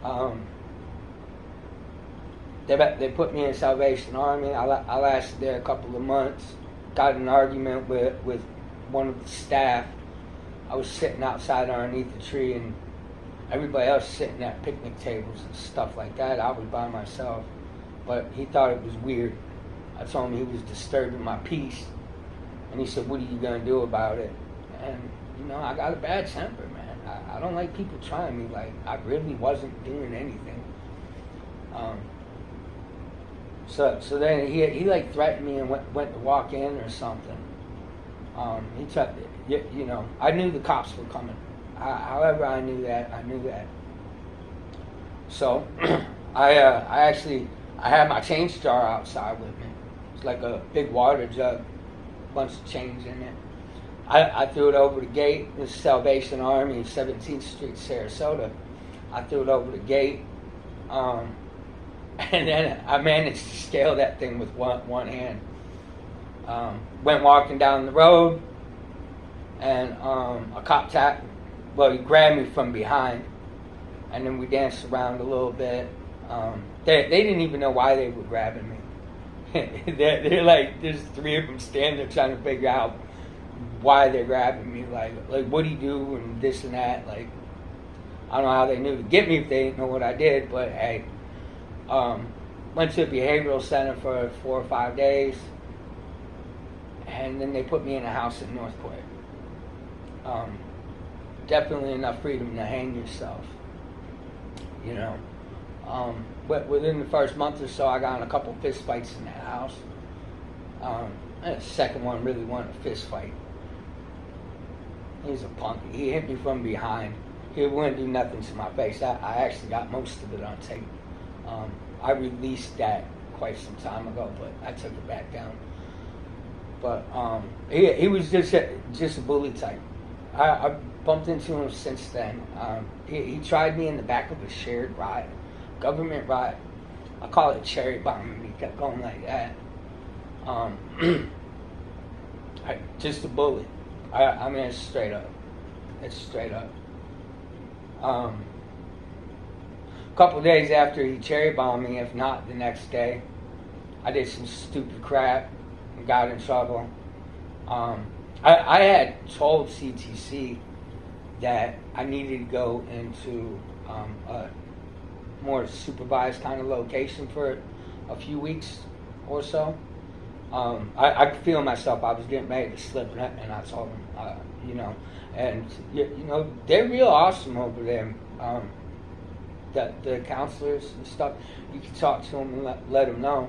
Um, they put me in Salvation Army. I lasted there a couple of months. Got in an argument with one of the staff. I was sitting outside underneath the tree, and everybody else sitting at picnic tables and stuff like that. I was by myself, but he thought it was weird. I told him he was disturbing my peace, and he said, "What are you gonna do about it?" And I got a bad temper, man. I don't like people trying me like I really wasn't doing anything. So then he like threatened me and went to walk in or something. He took I knew the cops were coming. However, I knew that. So I had my change jar outside with me. It's like a big water jug, bunch of change in it. I threw it over the gate. This is Salvation Army, 17th Street, Sarasota. I threw it over the gate, and then I managed to scale that thing with one hand. Went walking down the road, and a cop he grabbed me from behind, and then we danced around a little bit. They didn't even know why they were grabbing me. they're like, there's three of them standing there trying to figure out why they're grabbing me. Like what do you do and this and that. Like, I don't know how they knew to get me if they didn't know what I did, but hey. Went to a behavioral center for 4 or 5 days, and then they put me in a house in Northport. Definitely enough freedom to hang yourself, But within the first month or so, I got in a couple fist fights in that house. And the second one really wasn't a fist fight. He's a punk. He hit me from behind. He wouldn't do nothing to my face. I actually got most of it on tape. I released that quite some time ago, but I took it back down. But he was just a bully type. I bumped into him since then. He tried me in the back of a shared ride, government ride. I call it cherry bombing. He kept going like that. Just a bully. I mean, it's straight up. A couple days after he cherry bombed me, if not the next day, I did some stupid crap and got in trouble. I had told CTC that I needed to go into a more supervised kind of location for a few weeks or so. I could feel myself. I was getting ready to slip, and I told them, and they're real awesome over there. The counselors and stuff, you can talk to them and let them know.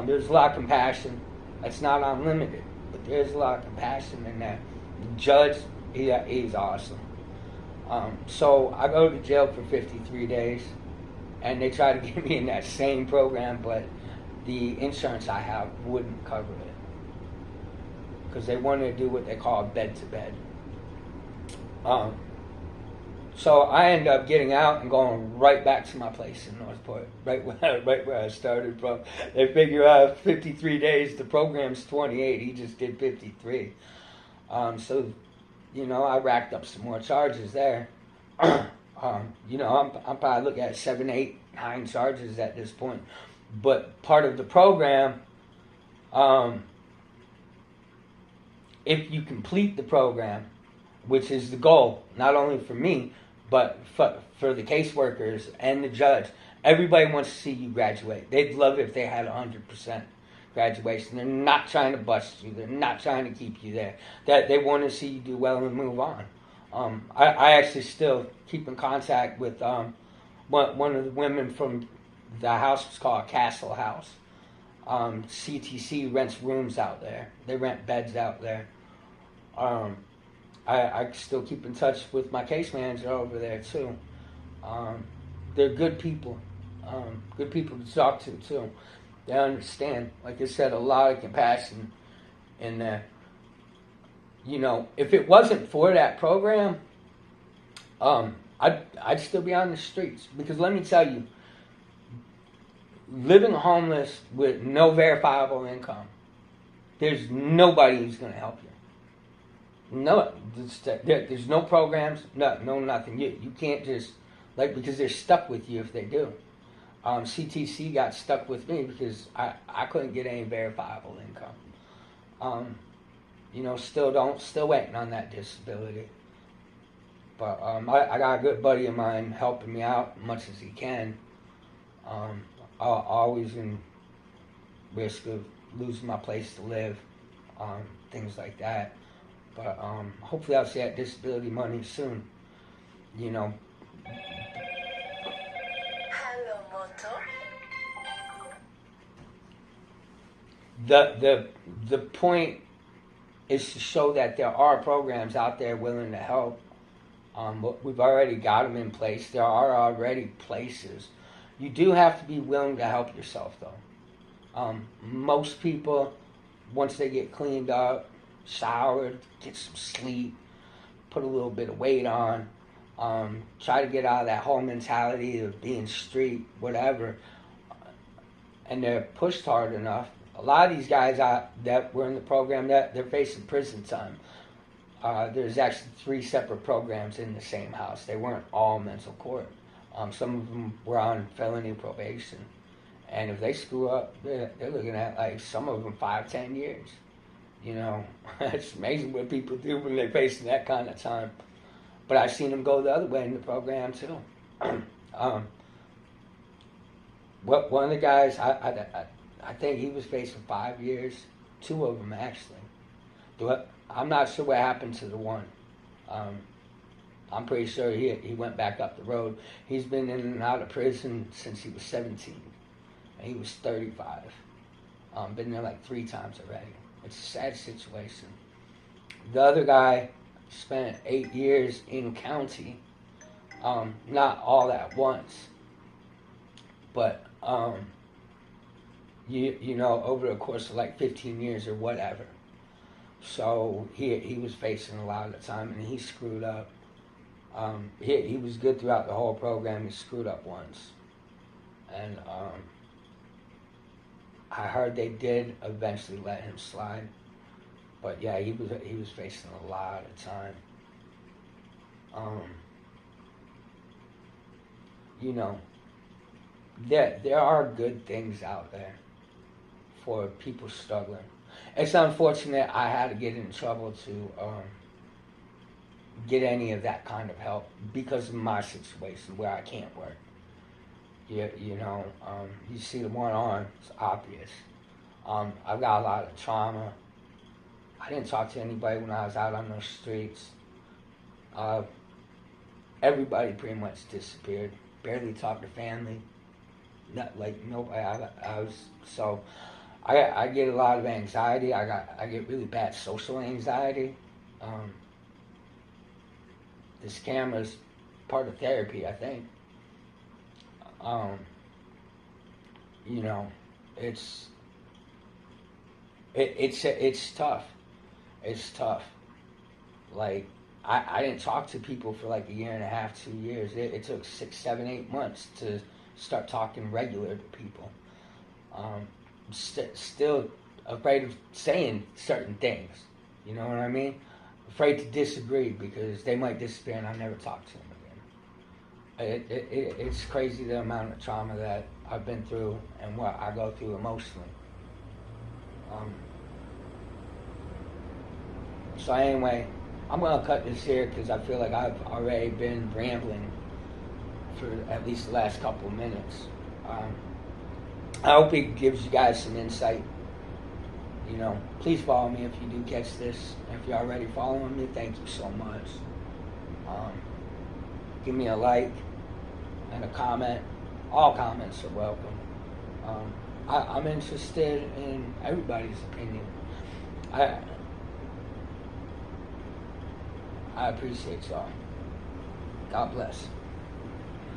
There's a lot of compassion. It's not unlimited, but there's a lot of compassion in that. The judge, he's awesome. So I go to jail for 53 days, and they try to get me in that same program, but the insurance I have wouldn't cover it because they wanted to do what they call bed to bed. So I ended up getting out and going right back to my place in Northport, right where I started from. They figure out 53 days, the program's 28, he just did 53. So, I racked up some more charges there. I'm probably looking at 7, 8, 9 charges at this point. But part of the program, if you complete the program, which is the goal, not only for me, but for the caseworkers and the judge, everybody wants to see you graduate. They'd love it if they had 100% graduation. They're not trying to bust you. They're not trying to keep you there. That they want to see you do well and move on. I actually still keep in contact with one of the women from the house. It's called Castle House. CTC rents rooms out there. They rent beds out there. I still keep in touch with my case manager over there too. They're good people. Good people to talk to too. They understand. Like I said, a lot of compassion in there. If it wasn't for that program, I'd still be on the streets. Because let me tell you, living homeless with no verifiable income, there's nobody who's going to help you. No, there's no programs, no nothing. You can't just like, because they're stuck with you if they do. CTC got stuck with me because I couldn't get any verifiable income. Still waiting on that disability. But I got a good buddy of mine helping me out as much as he can. Always in risk of losing my place to live, things like that. But hopefully I'll see that disability money soon. Hello, Moto. The point is to show that there are programs out there willing to help. We've already got them in place. There are already places. You do have to be willing to help yourself, though. Most people, once they get cleaned up, showered, get some sleep, put a little bit of weight on, try to get out of that whole mentality of being street, whatever, and they're pushed hard enough. A lot of these guys that were in the program, that they're facing prison time. There's actually 3 separate programs in the same house. They weren't all mental court. Some of them were on felony probation. And if they screw up, they're looking at, like, some of them 5-10 years. It's amazing what people do when they're facing that kind of time. But I've seen them go the other way in the program, too. One of the guys, I think he was facing 5 years. 2 of them, actually. I'm not sure what happened to the one. I'm pretty sure he went back up the road. He's been in and out of prison since he was 17. And he was 35. Been there like 3 times already. It's a sad situation. The other guy spent 8 years in county. Not all at once. But, over the course of like 15 years or whatever. So he was facing a lot of the time, and he screwed up. He was good throughout the whole program. He screwed up once, and I heard they did eventually let him slide. But yeah, he was facing a lot of time. There are good things out there for people struggling. It's unfortunate I had to get in trouble to get any of that kind of help because of my situation where I can't work. You see the one arm, it's obvious. I've got a lot of trauma. I didn't talk to anybody when I was out on those streets. Everybody pretty much disappeared. Barely talked to family. Not like nobody. I get a lot of anxiety. I get really bad social anxiety. This camera's part of therapy, I think. It's tough. It's tough. Like, I didn't talk to people for like 1.5 years, 2 years. It took 6, 7, 8 months to start talking regular to people. Still afraid of saying certain things. You know what I mean? Afraid to disagree because they might disappear and I'll never talk to them again. It's crazy the amount of trauma that I've been through and what I go through emotionally. So anyway, I'm going to cut this here because I feel like I've already been rambling for at least the last couple of minutes. I hope it gives you guys some insight. Please follow me if you do catch this. If you're already following me, thank you so much. Give me a like and a comment. All comments are welcome. I'm interested in everybody's opinion. I appreciate y'all. God bless.